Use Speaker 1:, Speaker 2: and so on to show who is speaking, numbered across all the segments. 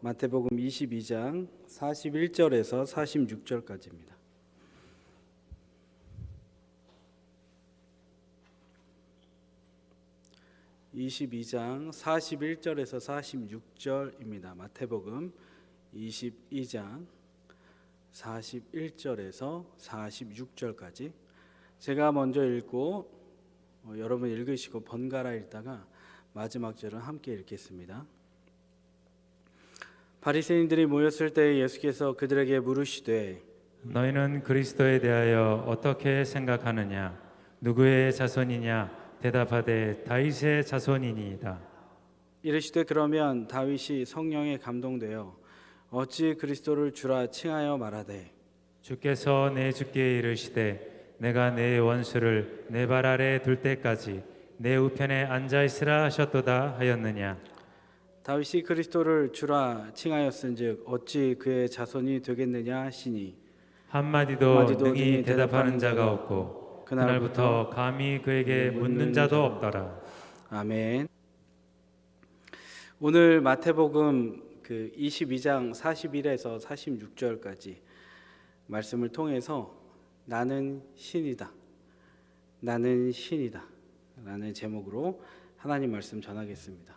Speaker 1: 마태복음 22장 41절에서 46절까지입니다. (22장) 41절에서 46절입니다. 마태복음 22장 41절에서 46절까지 제가 먼저 읽고 여러분 읽으시고 번갈아 읽다가 마지막 절은 함께 읽겠습니다. 바리새인들이 모였을 때 예수께서 그들에게 물으시되
Speaker 2: 너희는 그리스도에 대하여 어떻게 생각하느냐? 누구의 자손이냐? 대답하되 다윗의 자손이니이다.
Speaker 1: 이르시되 그러면 다윗이 성령에 감동되어 어찌 그리스도를 주라 칭하여 말하되
Speaker 2: 주께서 내 주께 이르시되 내가 내 원수를 내 발 아래 둘 때까지 내 우편에 앉아 있으라 하셨도다 하였느냐?
Speaker 1: 다윗이 그리스도를 주라 칭하였은즉 어찌 그의 자손이 되겠느냐 하시니
Speaker 2: 한마디도 능히 대답하는 자가 없고 그날부터 감히 그에게 묻는 자도 없더라.
Speaker 1: 아멘. 오늘 마태복음 22장 41에서 46절까지 말씀을 통해서 나는 신이다, 나는 신이다 라는 제목으로 하나님 말씀 전하겠습니다.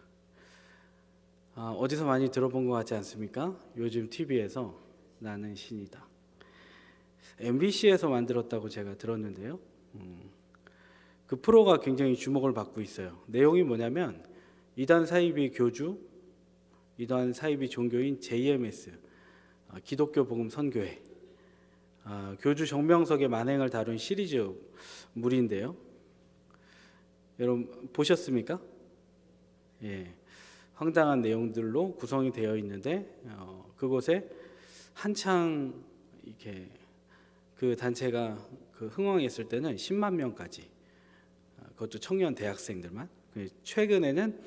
Speaker 1: 어디서 많이 들어본 것 같지 않습니까? 요즘 TV에서 나는 신이다. MBC에서 만들었다고 제가 들었는데요. 그 프로가 굉장히 주목을 받고 있어요. 내용이 뭐냐면 이단 사이비 교주, 이단 사이비 종교인 JMS, 기독교 복음 선교회, 교주 정명석의 만행을 다룬 시리즈물인데요. 여러분 보셨습니까? 예. 황당한 내용들로 구성이 되어 있는데 그곳에 한창 이렇게 그 단체가 흥왕했을 때는 10만 명까지, 그것도 청년 대학생들만. 최근에는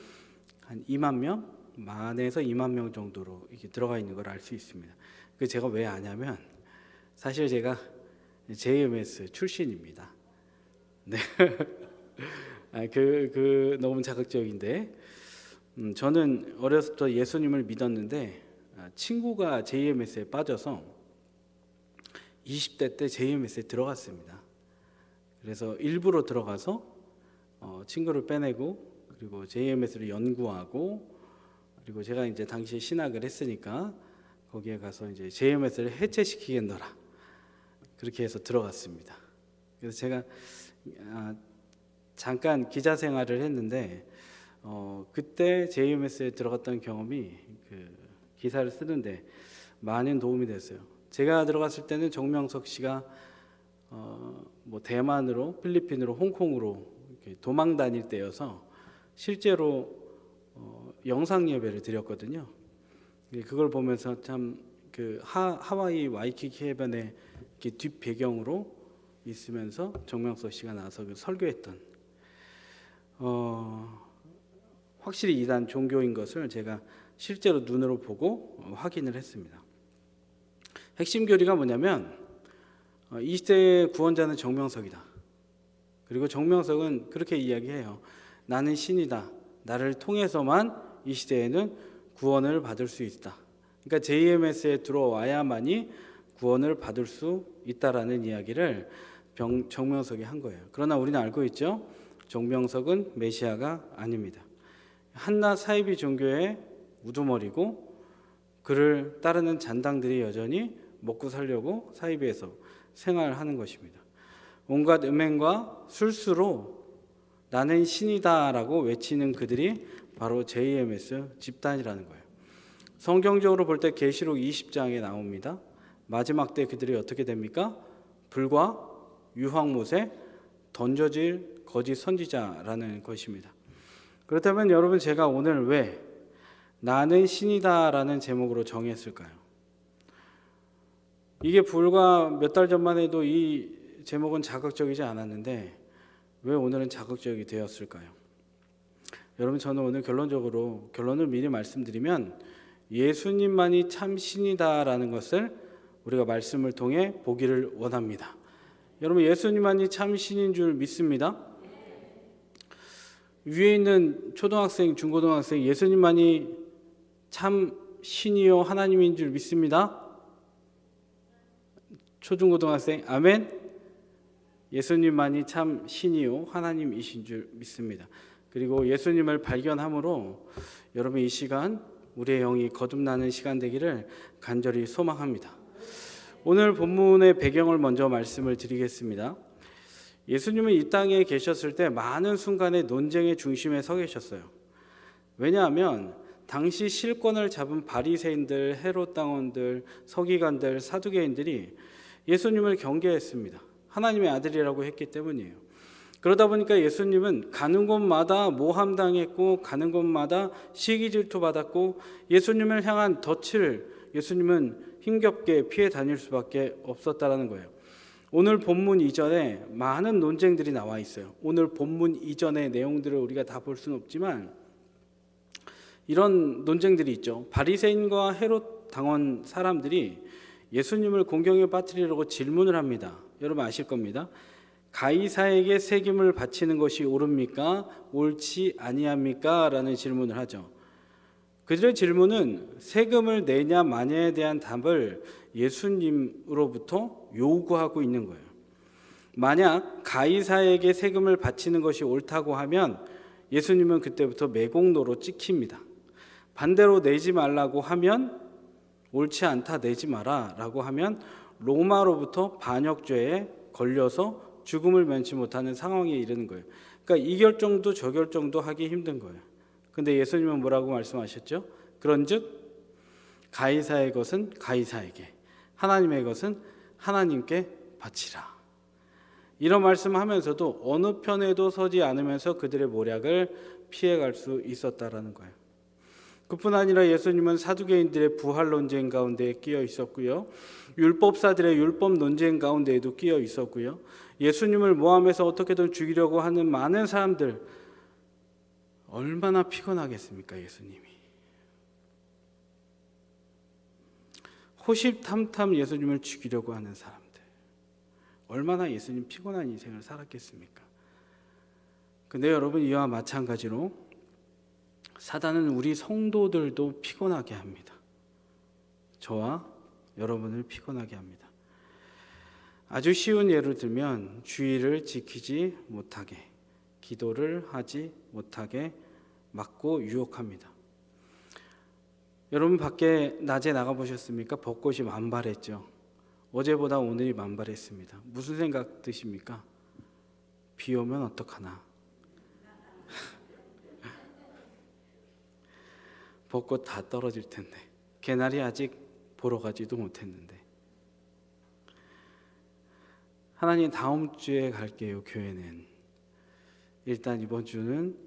Speaker 1: 한 2만 명, 만에서 2만 명 정도로 이렇게 들어가 있는 걸 알 수 있습니다. 그 제가 왜 아냐면 사실 제가 JMS 출신입니다. 네, 너무 자극적인데. 저는 어렸을 때 예수님을 믿었는데 친구가 JMS에 빠져서 20대 때 JMS에 들어갔습니다. 그래서 일부러 들어가서 친구를 빼내고 그리고 JMS를 연구하고 그리고 제가 이제 당시에 신학을 했으니까 거기에 가서 이제 JMS를 해체시키겠노라 그렇게 해서 들어갔습니다. 그래서 제가 잠깐 기자 생활을 했는데 그때 JMS에 들어갔던 경험이 기사를 쓰는데 많은 도움이 됐어요. 제가 들어갔을 때는 정명석 씨가 대만으로, 필리핀으로, 홍콩으로 이렇게 도망 다닐 때여서 실제로 영상 예배를 드렸거든요. 그걸 보면서 참 하와이 와이키키 해변에 이렇게 뒷 배경으로 있으면서 정명석 씨가 나와서 설교했던 확실히 이단 종교인 것을 제가 실제로 눈으로 보고 확인을 했습니다. 핵심 교리가 뭐냐면 이 시대의 구원자는 정명석이다. 그리고 정명석은 그렇게 이야기해요. 나는 신이다. 나를 통해서만 이 시대에는 구원을 받을 수 있다. 그러니까 JMS에 들어와야만이 구원을 받을 수 있다라는 이야기를 정명석이 한 거예요. 그러나 우리는 알고 있죠. 정명석은 메시아가 아닙니다. 한낱 사이비 종교의 우두머리고 그를 따르는 잔당들이 여전히 먹고 살려고 사이비에서 생활하는 것입니다. 온갖 음행과 술수로 나는 신이다라고 외치는 그들이 바로 JMS 집단이라는 거예요. 성경적으로 볼 때 계시록 20장에 나옵니다. 마지막 때 그들이 어떻게 됩니까? 불과 유황못에 던져질 거짓 선지자라는 것입니다. 그렇다면 여러분, 제가 오늘 왜 나는 신이다라는 제목으로 정했을까요? 이게 불과 몇 달 전만 해도 이 제목은 자극적이지 않았는데 왜 오늘은 자극적이 되었을까요? 여러분, 저는 오늘 결론을 미리 말씀드리면 예수님만이 참 신이다라는 것을 우리가 말씀을 통해 보기를 원합니다. 여러분, 예수님만이 참 신인 줄 믿습니다. 위에 있는 초등학생, 중고등학생, 예수님만이 참 신이요 하나님인 줄 믿습니다. 초중고등학생 아멘. 예수님만이 참 신이요 하나님이신 줄 믿습니다. 그리고 예수님을 발견함으로 여러분 이 시간 우리의 영이 거듭나는 시간 되기를 간절히 소망합니다. 오늘 본문의 배경을 먼저 말씀을 드리겠습니다. 예수님은 이 땅에 계셨을 때 많은 순간에 논쟁의 중심에 서 계셨어요. 왜냐하면 당시 실권을 잡은 바리새인들, 헤롯 당원들, 서기관들, 사두개인들이 예수님을 경계했습니다. 하나님의 아들이라고 했기 때문이에요. 그러다 보니까 예수님은 가는 곳마다 모함당했고 가는 곳마다 시기 질투 받았고 예수님을 향한 덫을 예수님은 힘겹게 피해 다닐 수밖에 없었다라는 거예요. 오늘 본문 이전에 많은 논쟁들이 나와 있어요. 오늘 본문 이전의 내용들을 우리가 다 볼 수는 없지만 이런 논쟁들이 있죠. 바리새인과 헤롯 당원 사람들이 예수님을 공경에 빠뜨리려고 질문을 합니다. 여러분 아실 겁니다. 가이사에게 세금을 바치는 것이 옳습니까? 옳지 아니합니까? 라는 질문을 하죠. 그들의 질문은 세금을 내냐 마냐에 대한 답을 예수님으로부터 요구하고 있는 거예요. 만약 가이사에게 세금을 바치는 것이 옳다고 하면 예수님은 그때부터 매국노로 찍힙니다. 반대로 내지 말라고 하면 옳지 않다 내지 마라 라고 하면 로마로부터 반역죄에 걸려서 죽음을 면치 못하는 상황에 이르는 거예요. 그러니까 이 결정도 저 결정도 하기 힘든 거예요. 근데 예수님은 뭐라고 말씀하셨죠? 그런즉 가이사의 것은 가이사에게, 하나님의 것은 하나님께 바치라. 이런 말씀하면서도 어느 편에도 서지 않으면서 그들의 모략을 피해갈 수 있었다라는 거예요. 그뿐 아니라 예수님은 사두개인들의 부활 논쟁 가운데 끼어 있었고요. 율법사들의 율법 논쟁 가운데에도 끼어 있었고요. 예수님을 모함해서 어떻게든 죽이려고 하는 많은 사람들, 얼마나 피곤하겠습니까, 예수님이. 호시탐탐 예수님을 죽이려고 하는 사람들, 얼마나 예수님 피곤한 인생을 살았겠습니까? 근데 여러분, 이와 마찬가지로 사단은 우리 성도들도 피곤하게 합니다. 저와 여러분을 피곤하게 합니다. 아주 쉬운 예를 들면 주의를 지키지 못하게, 기도를 하지 못하게 막고 유혹합니다. 여러분 밖에 낮에 나가보셨습니까? 벚꽃이 만발했죠. 어제보다 오늘이 만발했습니다. 무슨 생각 드십니까? 비 오면 어떡하나. 벚꽃 다 떨어질 텐데, 개나리 아직 보러 가지도 못했는데. 하나님, 다음 주에 갈게요. 교회는 일단 이번 주는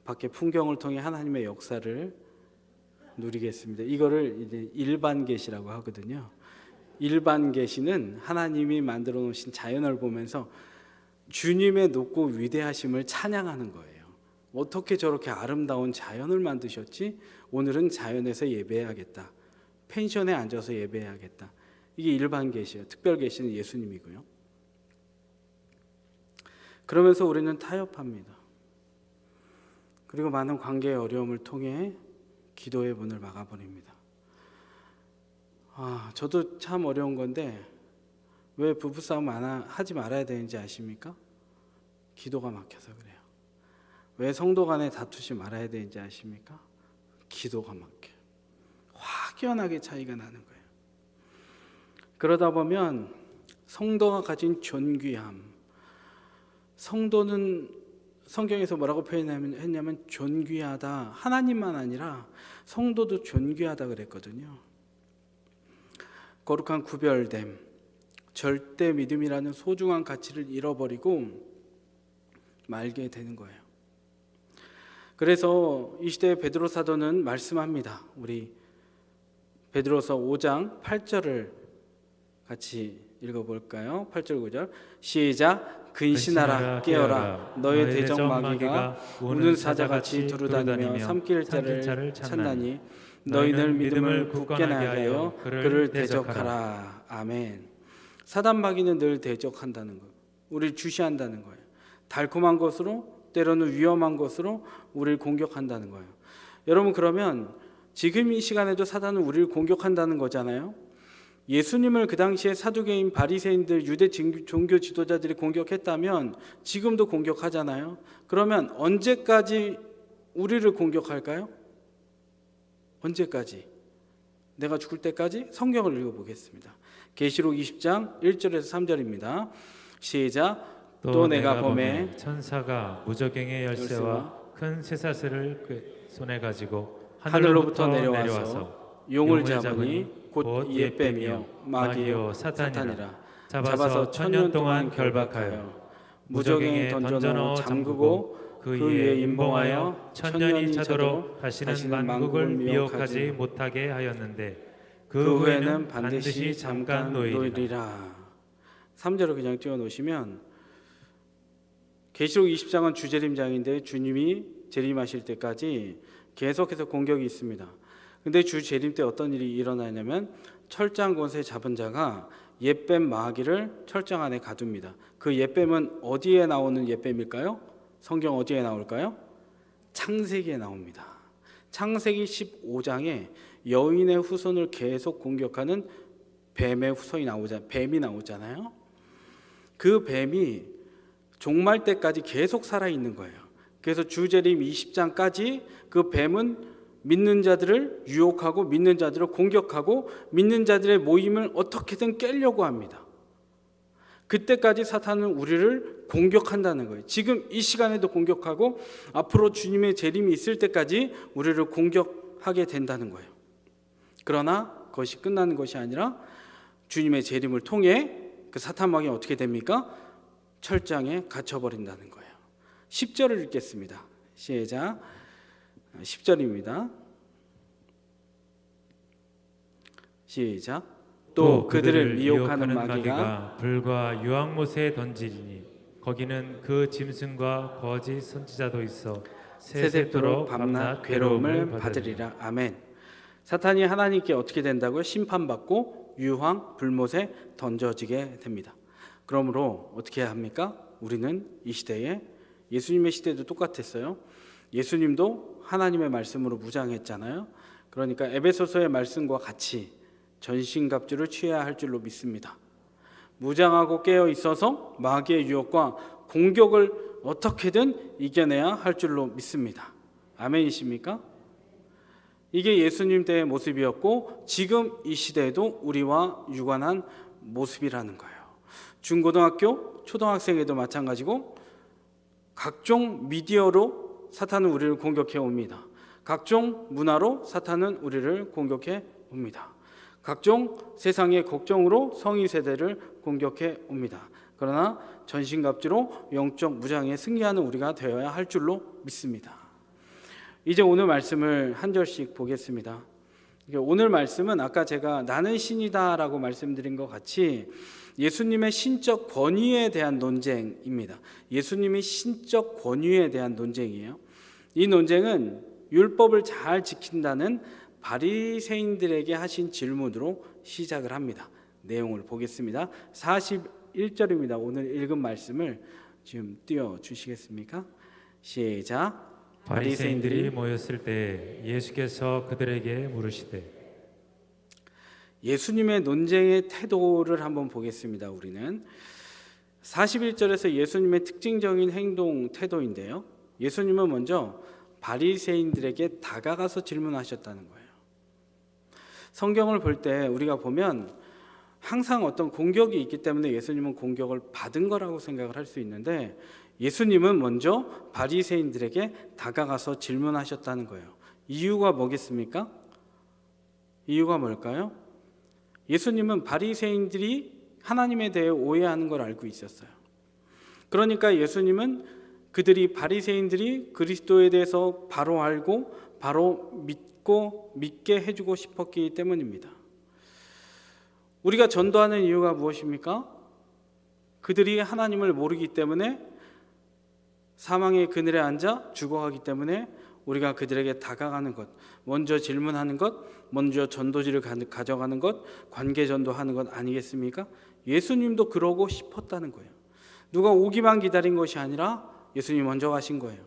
Speaker 1: 밖에 풍경을 통해 하나님의 역사를 누리겠습니다. 이거를 이제 일반 계시라고 하거든요. 일반 계시는 하나님이 만들어 놓으신 자연을 보면서 주님의 높고 위대하심을 찬양하는 거예요. 어떻게 저렇게 아름다운 자연을 만드셨지? 오늘은 자연에서 예배해야겠다. 펜션에 앉아서 예배해야겠다. 이게 일반 계시예요. 특별 계시는 예수님이고요. 그러면서 우리는 타협합니다. 그리고 많은 관계의 어려움을 통해 기도의 문을 막아버립니다. 저도 참 어려운 건데 왜 부부싸움 하지 말아야 되는지 아십니까? 기도가 막혀서 그래요. 왜 성도 간에 다투지 말아야 되는지 아십니까? 기도가 막혀요. 확연하게 차이가 나는 거예요. 그러다 보면 성도가 가진 존귀함, 성도는 성경에서 뭐라고 표현했냐면 존귀하다. 하나님만 아니라 성도도 존귀하다 그랬거든요. 거룩한 구별됨, 절대 믿음이라는 소중한 가치를 잃어버리고 말게 되는 거예요. 그래서 이 시대의 베드로 사도는 말씀합니다. 우리 베드로서 5장 8절을 같이 읽어볼까요? 8절 9절 시작. 근신하라 깨어라 너의 대적 마귀가 우는 사자같이 두루다니며 삼킬 자를 찾나니 너희는 믿음을 굳건하게 하여 그를 대적하라. 아멘. 사단 마귀는 늘 대적한다는 거예요. 우리를 주시한다는 거예요. 달콤한 것으로 때로는 위험한 것으로 우리를 공격한다는 거예요. 여러분, 그러면 지금 이 시간에도 사단은 우리를 공격한다는 거잖아요. 예수님을 그 당시에 사두개인 바리새인들 유대 종교 지도자들이 공격했다면 지금도 공격하잖아요. 그러면 언제까지 우리를 공격할까요? 언제까지? 내가 죽을 때까지? 성경을 읽어보겠습니다. 계시록 20장 1절에서 3절입니다. 시작. 또 내가 보매
Speaker 2: 천사가 무저갱의 열쇠와 큰 쇠사슬을 그 손에 가지고
Speaker 1: 하늘로부터 내려와서 용을 잡으니 곧 옛뱀이요 마귀요 사탄이라 잡아서 1000년 동안 결박하여 무저갱에 던져넣어 잠그고 그 위에 임봉하여 1000년이 차도록 다시는 만국을 미혹하지 못하게 하였는데 그 후에는 반드시 잠깐 놓이리라. 3절을 그냥 띄워놓으시면 계시록 20장은 주재림장인데 주님이 재림하실 때까지 계속해서 공격이 있습니다. 근데 주 재림 때 어떤 일이 일어나냐면 철장 권세 잡은 자가 옛뱀 마귀를 철장 안에 가둡니다. 그 옛뱀은 어디에 나오는 옛뱀일까요? 성경 어디에 나올까요? 창세기에 나옵니다. 창세기 15장에 여인의 후손을 계속 공격하는 뱀의 후손이 뱀이 나오잖아요. 그 뱀이 종말 때까지 계속 살아있는 거예요. 그래서 주재림 20장까지 그 뱀은 믿는 자들을 유혹하고 믿는 자들을 공격하고 믿는 자들의 모임을 어떻게든 깨려고 합니다. 그때까지 사탄은 우리를 공격한다는 거예요. 지금 이 시간에도 공격하고 앞으로 주님의 재림이 있을 때까지 우리를 공격하게 된다는 거예요. 그러나 그것이 끝나는 것이 아니라 주님의 재림을 통해 그 사탄 마귀가 어떻게 됩니까? 철장에 갇혀버린다는 거예요. 10절을 읽겠습니다. 시작. 10절입니다. 시작. 또 그들을 미혹하는 마귀가
Speaker 2: 불과 유황못에 던지리니 거기는 그 짐승과 거짓 선지자도 있어
Speaker 1: 세세토록 밤낮 괴로움을 받으리라. 아멘. 사탄이 하나님께 어떻게 된다고요? 심판받고 유황 불못에 던져지게 됩니다. 그러므로 어떻게 해야 합니까? 우리는 이 시대에 예수님의 시대도 똑같았어요. 예수님도 하나님의 말씀으로 무장했잖아요. 그러니까 에베소서의 말씀과 같이 전신갑주를 취해야 할 줄로 믿습니다. 무장하고 깨어 있어서 마귀의 유혹과 공격을 어떻게든 이겨내야 할 줄로 믿습니다. 아멘이십니까? 이게 예수님 때의 모습이었고 지금 이 시대에도 우리와 유관한 모습이라는 거예요. 중고등학교, 초등학생에도 마찬가지고 각종 미디어로 사탄은 우리를 공격해 옵니다. 각종 문화로 사탄은 우리를 공격해 옵니다. 각종 세상의 걱정으로 성인 세대를 공격해 옵니다. 그러나 전신갑주로 영적 무장에 승리하는 우리가 되어야 할 줄로 믿습니다. 이제 오늘 말씀을 한 절씩 보겠습니다. 오늘 말씀은 아까 제가 나는 신이다라고 말씀드린 것 같이 예수님의 신적 권위에 대한 논쟁입니다. 예수님의 신적 권위에 대한 논쟁이에요. 이 논쟁은 율법을 잘 지킨다는 바리새인들에게 하신 질문으로 시작을 합니다. 내용을 보겠습니다. 41절입니다. 오늘 읽은 말씀을 지금 띄워주시겠습니까? 시작.
Speaker 2: 바리새인들이 모였을 때 예수께서 그들에게 물으시되
Speaker 1: 예수님의 논쟁의 태도를 한번 보겠습니다. 우리는 41절에서 예수님의 특징적인 행동 태도인데요. 예수님은 먼저 바리새인들에게 다가가서 질문하셨다는 거예요. 성경을 볼 때 우리가 보면 항상 어떤 공격이 있기 때문에 예수님은 공격을 받은 거라고 생각을 할 수 있는데 예수님은 먼저 바리새인들에게 다가가서 질문하셨다는 거예요. 이유가 뭐겠습니까? 이유가 뭘까요? 예수님은 바리새인들이 하나님에 대해 오해하는 걸 알고 있었어요. 그러니까 예수님은 그들이 바리새인들이 그리스도에 대해서 바로 알고 바로 믿게 해주고 싶었기 때문입니다. 우리가 전도하는 이유가 무엇입니까? 그들이 하나님을 모르기 때문에 사망의 그늘에 앉아 죽어가기 때문에 우리가 그들에게 다가가는 것, 먼저 질문하는 것, 먼저 전도지를 가져가는 것, 관계 전도하는 것 아니겠습니까? 예수님도 그러고 싶었다는 거예요. 누가 오기만 기다린 것이 아니라 예수님이 먼저 가신 거예요.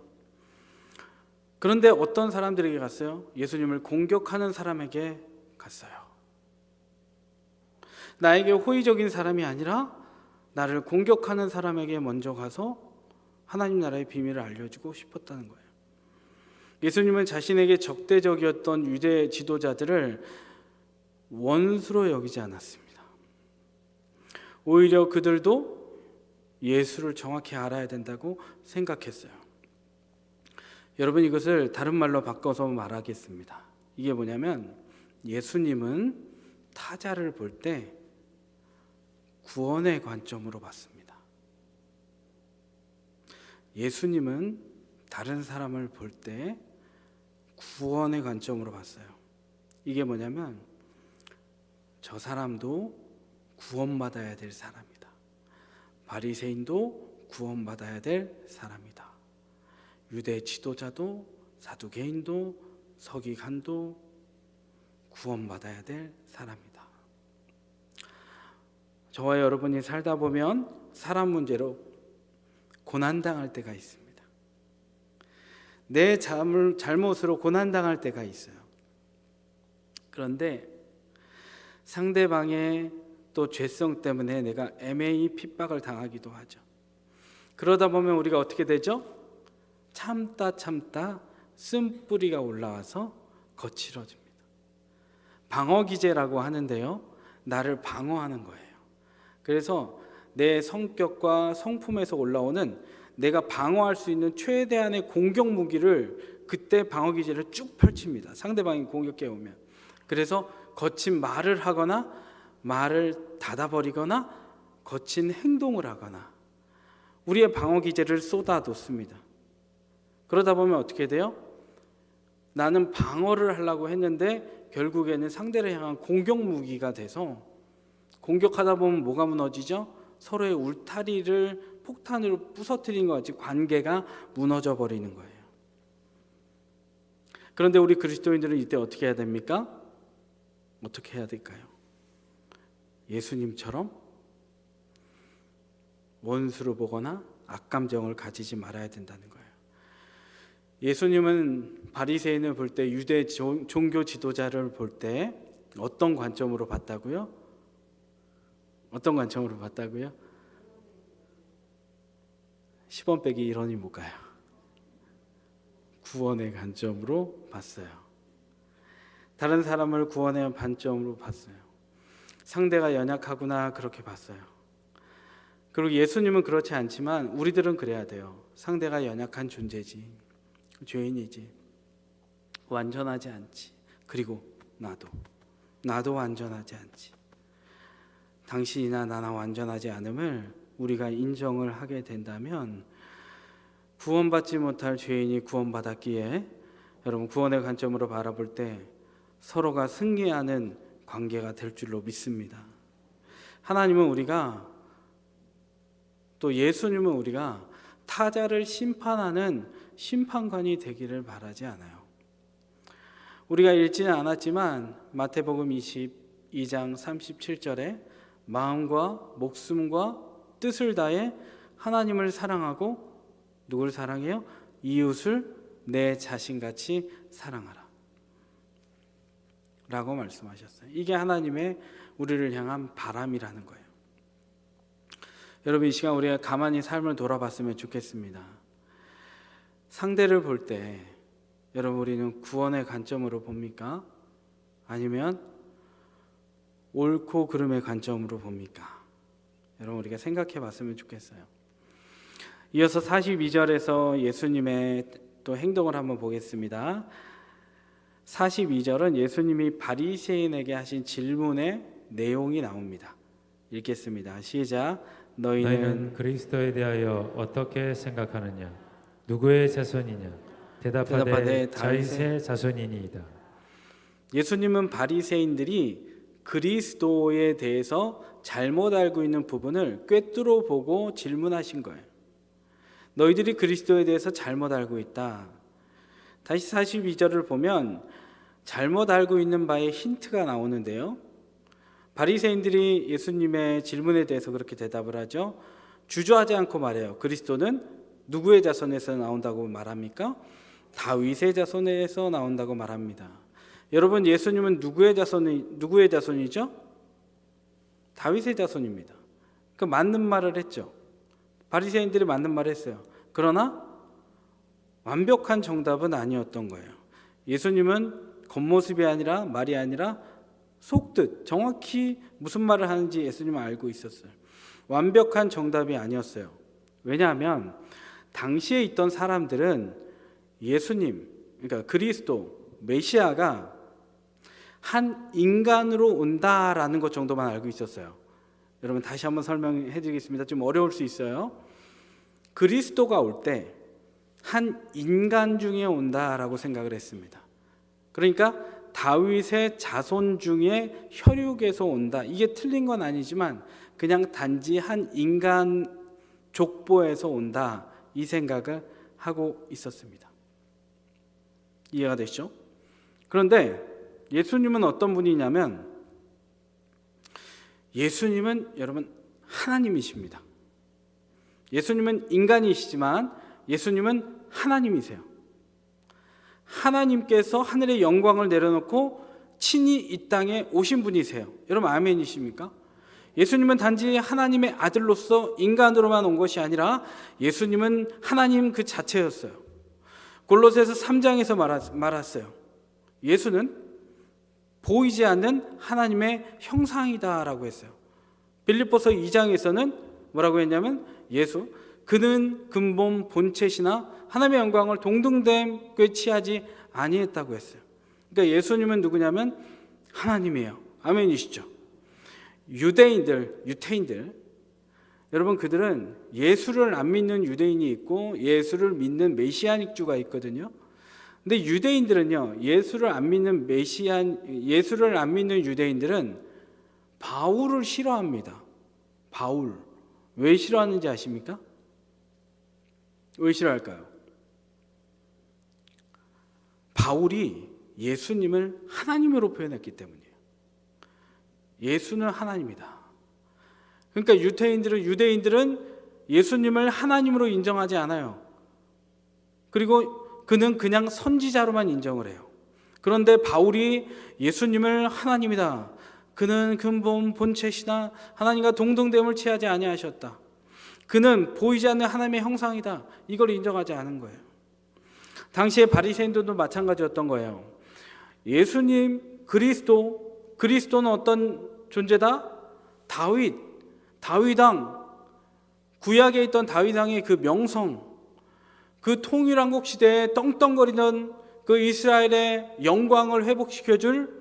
Speaker 1: 그런데 어떤 사람들에게 갔어요? 예수님을 공격하는 사람에게 갔어요. 나에게 호의적인 사람이 아니라 나를 공격하는 사람에게 먼저 가서 하나님 나라의 비밀을 알려주고 싶었다는 거예요. 예수님은 자신에게 적대적이었던 유대 지도자들을 원수로 여기지 않았습니다. 오히려 그들도 예수를 정확히 알아야 된다고 생각했어요. 여러분, 이것을 다른 말로 바꿔서 말하겠습니다. 이게 뭐냐면 예수님은 타자를 볼 때 구원의 관점으로 봤습니다. 예수님은 다른 사람을 볼 때 구원의 관점으로 봤어요. 이게 뭐냐면 저 사람도 구원받아야 될 사람이다. 바리새인도 구원받아야 될 사람이다. 유대 지도자도 사두개인도 서기관도 구원받아야 될 사람이다. 저와 여러분이 살다 보면 사람 문제로 고난당할 때가 있습니다. 내 잘못으로 고난당할 때가 있어요. 그런데 상대방의 또 죄성 때문에 내가 애매히 핍박을 당하기도 하죠. 그러다 보면 우리가 어떻게 되죠? 참다 쓴뿌리가 올라와서 거칠어집니다. 방어기제라고 하는데요, 나를 방어하는 거예요. 그래서 내 성격과 성품에서 올라오는 내가 방어할 수 있는 최대한의 공격 무기를 그때 방어기제를 쭉 펼칩니다. 상대방이 공격해 오면. 그래서 거친 말을 하거나 말을 닫아버리거나 거친 행동을 하거나 우리의 방어기제를 쏟아놓습니다. 그러다 보면 어떻게 돼요? 나는 방어를 하려고 했는데 결국에는 상대를 향한 공격 무기가 돼서 공격하다 보면 뭐가 무너지죠? 서로의 울타리를 폭탄으로 부서뜨린 것 같이 관계가 무너져 버리는 거예요. 그런데 우리 그리스도인들은 이때 어떻게 해야 됩니까? 어떻게 해야 될까요? 예수님처럼 원수로 보거나 악감정을 가지지 말아야 된다는 거예요. 예수님은 바리새인을 볼 때, 유대 종교 지도자를 볼 때 어떤 관점으로 봤다고요? 어떤 관점으로 봤다고요? 10원 빼기 1원이 뭘까요? 구원의 관점으로 봤어요. 다른 사람을 구원의 관점으로 봤어요. 상대가 연약하구나 그렇게 봤어요. 그리고 예수님은 그렇지 않지만 우리들은 그래야 돼요. 상대가 연약한 존재지, 죄인이지, 완전하지 않지. 그리고 나도 완전하지 않지. 당신이나 나나 완전하지 않음을 우리가 인정을 하게 된다면 구원받지 못할 죄인이 구원받았기에 여러분 구원의 관점으로 바라볼 때 서로가 승리하는 관계가 될 줄로 믿습니다. 하나님은 우리가 또 예수님은 우리가 타자를 심판하는 심판관이 되기를 바라지 않아요. 우리가 읽지는 않았지만 마태복음 22장 37절에 마음과 목숨과 뜻을 다해 하나님을 사랑하고 누굴 사랑해요? 이웃을 내 자신같이 사랑하라 라고 말씀하셨어요. 이게 하나님의 우리를 향한 바람이라는 거예요. 여러분, 이 시간 우리가 가만히 삶을 돌아봤으면 좋겠습니다. 상대를 볼 때 여러분 우리는 구원의 관점으로 봅니까? 아니면 옳고 그름의 관점으로 봅니까? 여러분 우리가 생각해 봤으면 좋겠어요. 이어서 42절에서 예수님의 또 행동을 한번 보겠습니다. 42절은 예수님이 바리새인에게 하신 질문의 내용이 나옵니다. 읽겠습니다. 시작.
Speaker 2: 너희는 그리스도에 대하여 어떻게 생각하느냐? 누구의 자손이냐? 대답하되 다윗의 자손이니이다.
Speaker 1: 예수님은 바리새인들이 그리스도에 대해서 잘못 알고 있는 부분을 꿰뚫어 보고 질문하신 거예요. 너희들이 그리스도에 대해서 잘못 알고 있다. 다시 42절을 보면 잘못 알고 있는 바에 힌트가 나오는데요. 바리새인들이 예수님의 질문에 대해서 그렇게 대답을 하죠. 주저하지 않고 말해요. 그리스도는 누구의 자손에서 나온다고 말합니까? 다윗의 자손에서 나온다고 말합니다. 여러분, 예수님은 누구의 자손이죠? 다윗의 자손입니다. 그 맞는 말을 했죠. 바리새인들이 맞는 말을 했어요. 그러나 완벽한 정답은 아니었던 거예요. 예수님은 겉모습이 아니라 말이 아니라 속뜻, 정확히 무슨 말을 하는지 예수님은 알고 있었어요. 완벽한 정답이 아니었어요. 왜냐하면 당시에 있던 사람들은 예수님, 그러니까 그리스도, 메시아가 한 인간으로 온다라는 것 정도만 알고 있었어요. 여러분, 다시 한번 설명해 드리겠습니다. 좀 어려울 수 있어요. 그리스도가 올 때 한 인간 중에 온다라고 생각을 했습니다. 그러니까 다윗의 자손 중에 혈육에서 온다. 이게 틀린 건 아니지만 그냥 단지 한 인간 족보에서 온다, 이 생각을 하고 있었습니다. 이해가 되시죠? 그런데 예수님은 어떤 분이냐면 예수님은 여러분 하나님이십니다. 예수님은 인간이시지만 예수님은 하나님이세요. 하나님께서 하늘의 영광을 내려놓고 친히 이 땅에 오신 분이세요. 여러분, 아멘이십니까? 예수님은 단지 하나님의 아들로서 인간으로만 온 것이 아니라 예수님은 하나님 그 자체였어요. 골로새서 3장에서 말했어요. 예수는 보이지 않는 하나님의 형상이다라고 했어요. 빌립보서 2장에서는 뭐라고 했냐면 그는 근본 본체시나 하나님의 영광을 동등됨께 취하지 아니했다고 했어요. 그러니까 예수님은 누구냐면 하나님이에요. 아멘이시죠? 유태인들, 여러분, 그들은 예수를 안 믿는 유대인이 있고 예수를 믿는 메시아닉주가 있거든요. 근데 유대인들은요, 예수를 안 믿는 유대인들은 바울을 싫어합니다. 바울. 왜 싫어하는지 아십니까? 왜 싫어할까요? 바울이 예수님을 하나님으로 표현했기 때문이에요. 예수는 하나님이다. 그러니까 유대인들은 예수님을 하나님으로 인정하지 않아요. 그리고 그는 그냥 선지자로만 인정을 해요. 그런데 바울이 예수님을 하나님이다. 그는 근본 본체시나 하나님과 동등됨을 취하지 아니하셨다. 그는 보이지 않는 하나님의 형상이다. 이걸 인정하지 않은 거예요. 당시에 바리새인들도 마찬가지였던 거예요. 예수님, 그리스도는 어떤 존재다? 다윗왕, 구약에 있던 다윗왕의 그 명성, 그 통일왕국 시대에 떵떵거리던 그 이스라엘의 영광을 회복시켜줄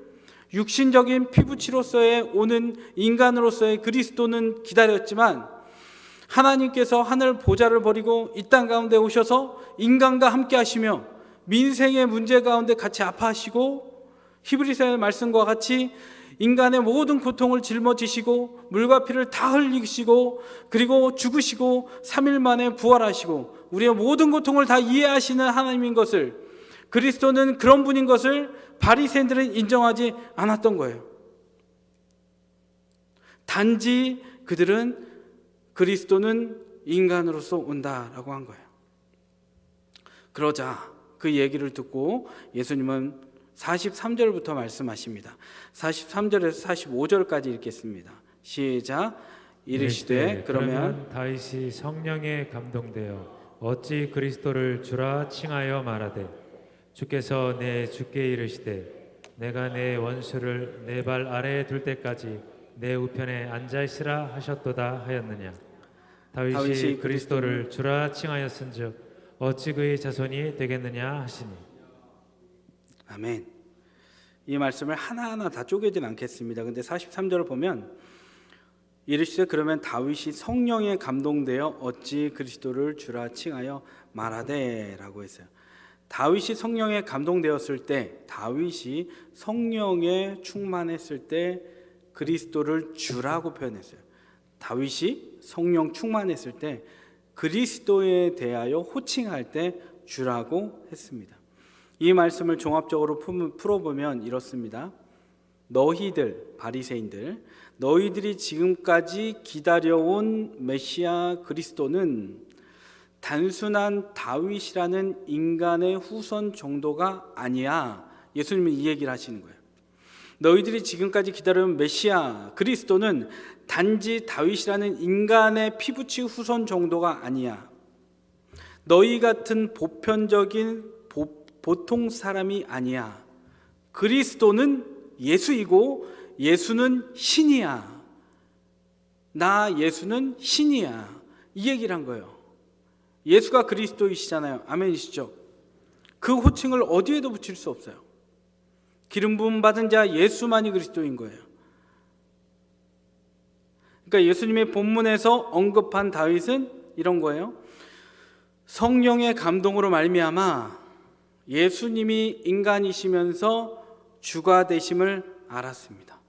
Speaker 1: 육신적인 피부치로서의 오는 인간으로서의 그리스도는 기다렸지만 하나님께서 하늘 보좌를 버리고 이 땅 가운데 오셔서 인간과 함께 하시며 민생의 문제 가운데 같이 아파하시고 히브리서의 말씀과 같이 인간의 모든 고통을 짊어지시고 물과 피를 다 흘리시고 그리고 죽으시고 3일 만에 부활하시고 우리의 모든 고통을 다 이해하시는 하나님인 것을, 그리스도는 그런 분인 것을 바리새인들은 인정하지 않았던 거예요. 단지 그들은 그리스도는 인간으로서 온다라고 한 거예요. 그러자 그 얘기를 듣고 예수님은 43절부터 말씀하십니다. 43절에서 45절까지 읽겠습니다. 시작. 이르시되 그러면
Speaker 2: 다윗이 성령에 감동되어 어찌 그리스도를 주라 칭하여 말하되 주께서 내 주께 이르시되 내가 내 원수를 내 발 아래에 둘 때까지 내 우편에 앉아 있으라 하셨도다 하였느냐. 다윗이 그리스도를 주라 칭하였은즉 어찌 그의 자손이 되겠느냐 하시니.
Speaker 1: 아멘. 이 말씀을 하나하나 다 쪼개진 않겠습니다. 근데 43절을 보면 이르시되 그러면 다윗이 성령에 감동되어 어찌 그리스도를 주라 칭하여 말하되 라고 했어요. 다윗이 성령에 감동되었을 때, 다윗이 성령에 충만했을 때 그리스도를 주라고 표현했어요. 다윗이 성령 충만했을 때 그리스도에 대하여 호칭할 때 주라고 했습니다. 이 말씀을 종합적으로 풀어보면 이렇습니다. 너희들, 바리새인들, 너희들이 지금까지 기다려온 메시아 그리스도는 단순한 다윗이라는 인간의 후손 정도가 아니야. 예수님은 이 얘기를 하시는 거예요. 너희들이 지금까지 기다려온 메시아 그리스도는 단지 다윗이라는 인간의 피부치 후손 정도가 아니야. 너희 같은 보편적인 보통 사람이 아니야. 그리스도는 예수이고 예수는 신이야. 나 예수는 신이야. 이 얘기를 한 거예요. 예수가 그리스도이시잖아요. 아멘이시죠? 그 호칭을 어디에도 붙일 수 없어요. 기름 부음 받은 자 예수만이 그리스도인 거예요. 그러니까 예수님의 본문에서 언급한 다윗은 이런 거예요. 성령의 감동으로 말미암아 예수님이 인간이시면서 주가 되심을 알았습니다.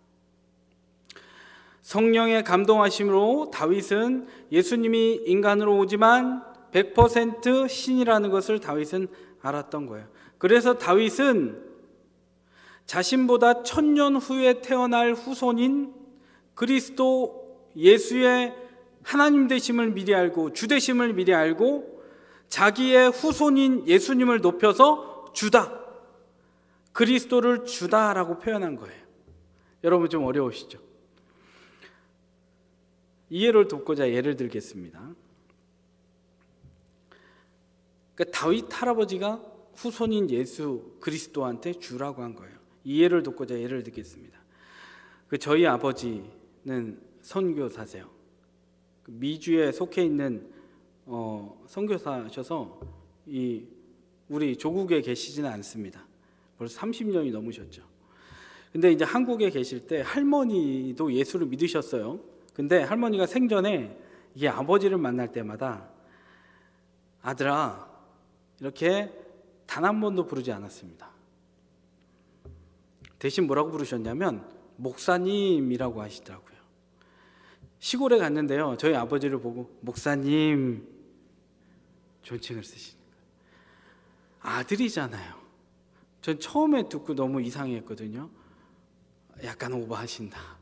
Speaker 1: 성령의 감동하심으로 다윗은 예수님이 인간으로 오지만 100% 신이라는 것을 다윗은 알았던 거예요. 그래서 다윗은 자신보다 1000년 후에 태어날 후손인 그리스도 예수의 하나님 되심을 미리 알고 주 되심을 미리 알고 자기의 후손인 예수님을 높여서 주다, 그리스도를 주다라고 표현한 거예요. 여러분 좀 어려우시죠? 이해를 돕고자 예를 들겠습니다. 그러니까 다윗 할아버지가 후손인 예수 그리스도한테 주라고 한 거예요. 이해를 돕고자 예를 들겠습니다. 저희 아버지는 선교사세요. 미주에 속해 있는 선교사셔서 우리 조국에 계시지는 않습니다. 벌써 30년이 넘으셨죠. 근데 이제 한국에 계실 때 할머니도 예수를 믿으셨어요. 근데 할머니가 생전에 이 아버지를 만날 때마다 아들아 이렇게 단 한 번도 부르지 않았습니다. 대신 뭐라고 부르셨냐면 목사님이라고 하시더라고요. 시골에 갔는데요, 저희 아버지를 보고 목사님 존칭을 쓰시는 거예요. 아들이잖아요. 전 처음에 듣고 너무 이상했거든요. 약간 오버하신다.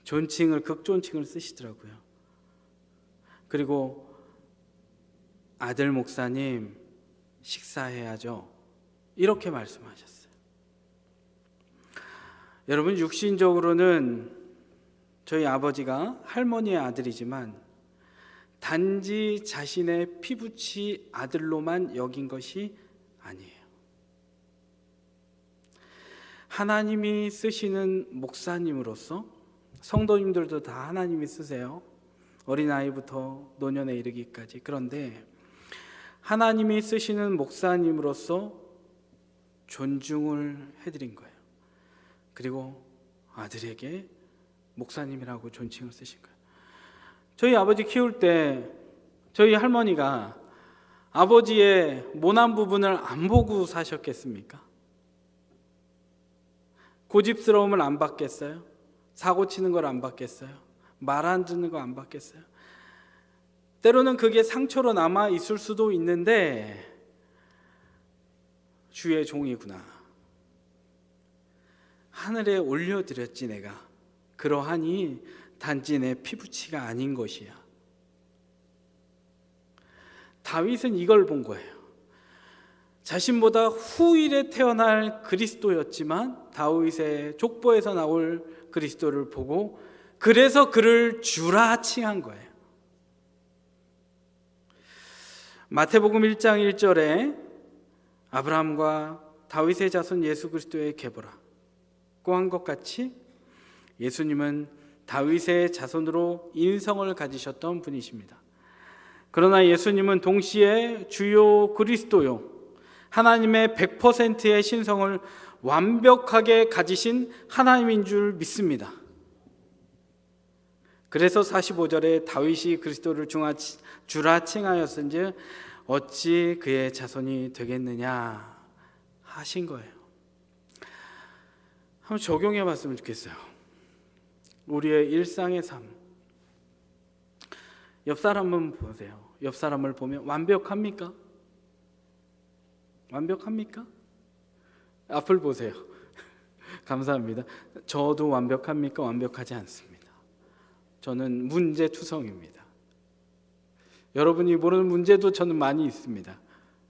Speaker 1: 극존칭을 쓰시더라고요. 그리고 아들 목사님 식사해야죠. 이렇게 말씀하셨어요. 여러분, 육신적으로는 저희 아버지가 할머니의 아들이지만 단지 자신의 피부치 아들로만 여긴 것이 아니에요. 하나님이 쓰시는 목사님으로서, 성도님들도 다 하나님이 쓰세요. 어린아이부터 노년에 이르기까지. 그런데 하나님이 쓰시는 목사님으로서 존중을 해드린 거예요. 그리고 아들에게 목사님이라고 존칭을 쓰신 거예요. 저희 아버지 키울 때 저희 할머니가 아버지의 모난 부분을 안 보고 사셨겠습니까? 고집스러움을 안 받겠어요? 사고 치는 걸 안 받겠어요? 말 안 듣는 거 안 받겠어요? 때로는 그게 상처로 남아 있을 수도 있는데 주의 종이구나. 하늘에 올려드렸지 내가. 그러하니 단지 내 피부치가 아닌 것이야. 다윗은 이걸 본 거예요. 자신보다 후일에 태어날 그리스도였지만 다윗의 족보에서 나올 그리스도를 보고 그래서 그를 주라 칭한 거예요. 마태복음 1장 1절에 아브라함과 다윗의 자손 예수 그리스도의 계보라고 한 것 같이 예수님은 다윗의 자손으로 인성을 가지셨던 분이십니다. 그러나 예수님은 동시에 주요 그리스도요, 하나님의 100%의 신성을 완벽하게 가지신 하나님인 줄 믿습니다. 그래서 45절에 다윗이 그리스도를 주라 칭하였은즉 어찌 그의 자손이 되겠느냐 하신 거예요. 한번 적용해 봤으면 좋겠어요. 우리의 일상의 삶. 옆 사람은 보세요. 옆 사람을 보면 완벽합니까? 완벽합니까? 앞을 보세요. 감사합니다. 저도 완벽합니까? 완벽하지 않습니다. 저는 문제투성입니다. 여러분이 모르는 문제도 저는 많이 있습니다.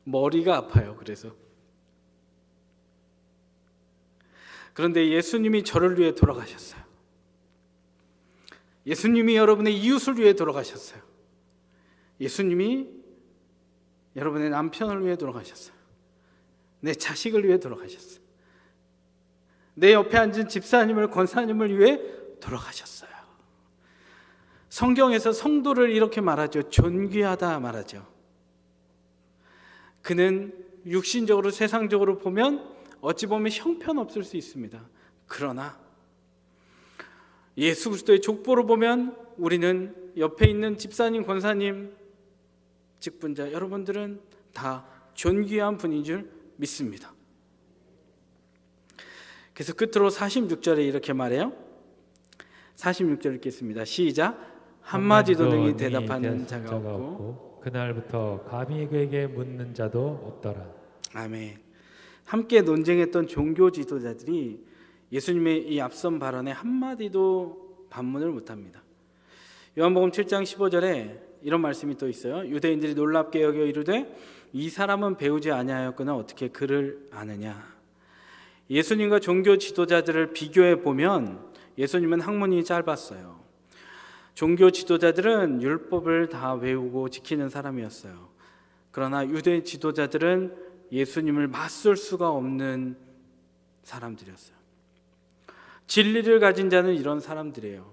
Speaker 1: 머리가 아파요. 그런데 예수님이 저를 위해 돌아가셨어요. 예수님이 여러분의 이웃을 위해 돌아가셨어요. 예수님이 여러분의 남편을 위해 돌아가셨어요. 내 자식을 위해 돌아가셨어요. 내 옆에 앉은 집사님을, 권사님을 위해 돌아가셨어요. 성경에서 성도를 이렇게 말하죠. 존귀하다 말하죠. 그는 육신적으로, 세상적으로 보면 어찌 보면 형편없을 수 있습니다. 그러나 예수 그리스도의 족보를 보면 우리는 옆에 있는 집사님, 권사님, 직분자 여러분들은 다 존귀한 분인 줄 믿습니다. 그래서 끝으로 46절에 이렇게 말해요. 46절 읽겠습니다. 시작. 한마디도 능히 대답하는 자가 없고
Speaker 2: 그날부터 감히 그에게 묻는 자도 없더라.
Speaker 1: 아멘. 함께 논쟁했던 종교 지도자들이 예수님의 이 앞선 발언에 한마디도 반문을 못합니다. 요한복음 7장 15절에 이런 말씀이 또 있어요. 유대인들이 놀랍게 여겨 이르되 이 사람은 배우지 아니하였거나 어떻게 그를 아느냐. 예수님과 종교 지도자들을 비교해 보면 예수님은 학문이 짧았어요. 종교 지도자들은 율법을 다 외우고 지키는 사람이었어요. 그러나 유대 지도자들은 예수님을 맞설 수가 없는 사람들이었어요. 진리를 가진 자는 이런 사람들이에요.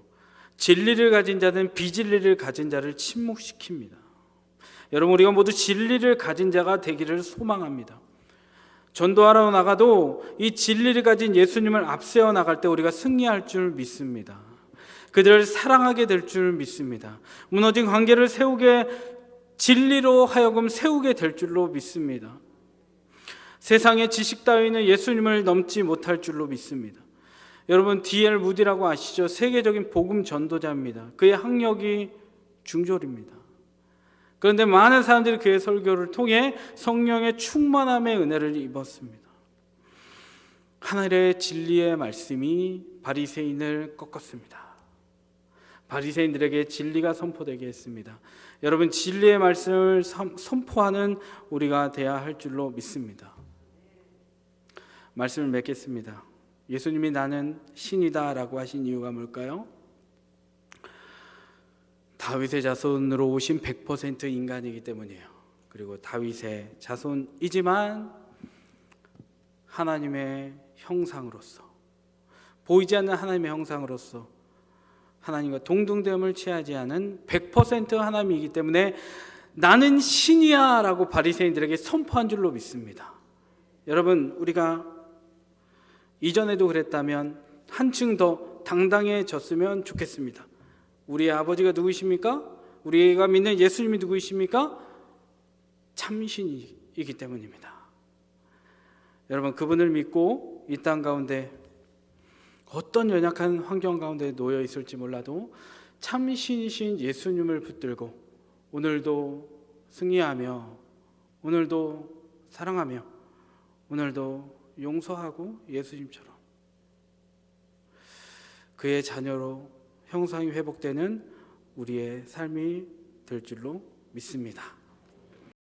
Speaker 1: 진리를 가진 자는 비진리를 가진 자를 침묵시킵니다. 여러분, 우리가 모두 진리를 가진 자가 되기를 소망합니다. 전도하러 나가도 이 진리를 가진 예수님을 앞세워 나갈 때 우리가 승리할 줄 믿습니다. 그들을 사랑하게 될 줄 믿습니다. 무너진 관계를 진리로 하여금 세우게 될 줄로 믿습니다. 세상의 지식 따위는 예수님을 넘지 못할 줄로 믿습니다. 여러분, D.L. 무디라고 아시죠? 세계적인 복음 전도자입니다. 그의 학력이 중졸입니다. 그런데 많은 사람들이 그의 설교를 통해 성령의 충만함의 은혜를 입었습니다. 하늘의 진리의 말씀이 바리새인을 꺾었습니다. 바리새인들에게 진리가 선포되게 했습니다. 여러분, 진리의 말씀을 선포하는 우리가 되어야 할 줄로 믿습니다. 말씀을 맺겠습니다. 예수님이 나는 신이다 라고 하신 이유가 뭘까요? 다윗의 자손으로 오신 100% 인간이기 때문이에요. 그리고 다윗의 자손이지만 하나님의 형상으로서, 보이지 않는 하나님의 형상으로서 하나님과 동등됨을 취하지 않은 100% 하나님이기 때문에 나는 신이야 라고 바리새인들에게 선포한 줄로 믿습니다. 여러분, 우리가 이전에도 그랬다면 한층 더 당당해졌으면 좋겠습니다. 우리의 아버지가 누구이십니까? 우리가 믿는 예수님이 누구이십니까? 참신이기 때문입니다. 여러분, 그분을 믿고 이 땅 가운데 어떤 연약한 환경 가운데 놓여 있을지 몰라도 참신이신 예수님을 붙들고 오늘도 승리하며, 오늘도 사랑하며, 오늘도 용서하고 예수님처럼 그의 자녀로 형상이 회복되는 우리의 삶이 될 줄로 믿습니다.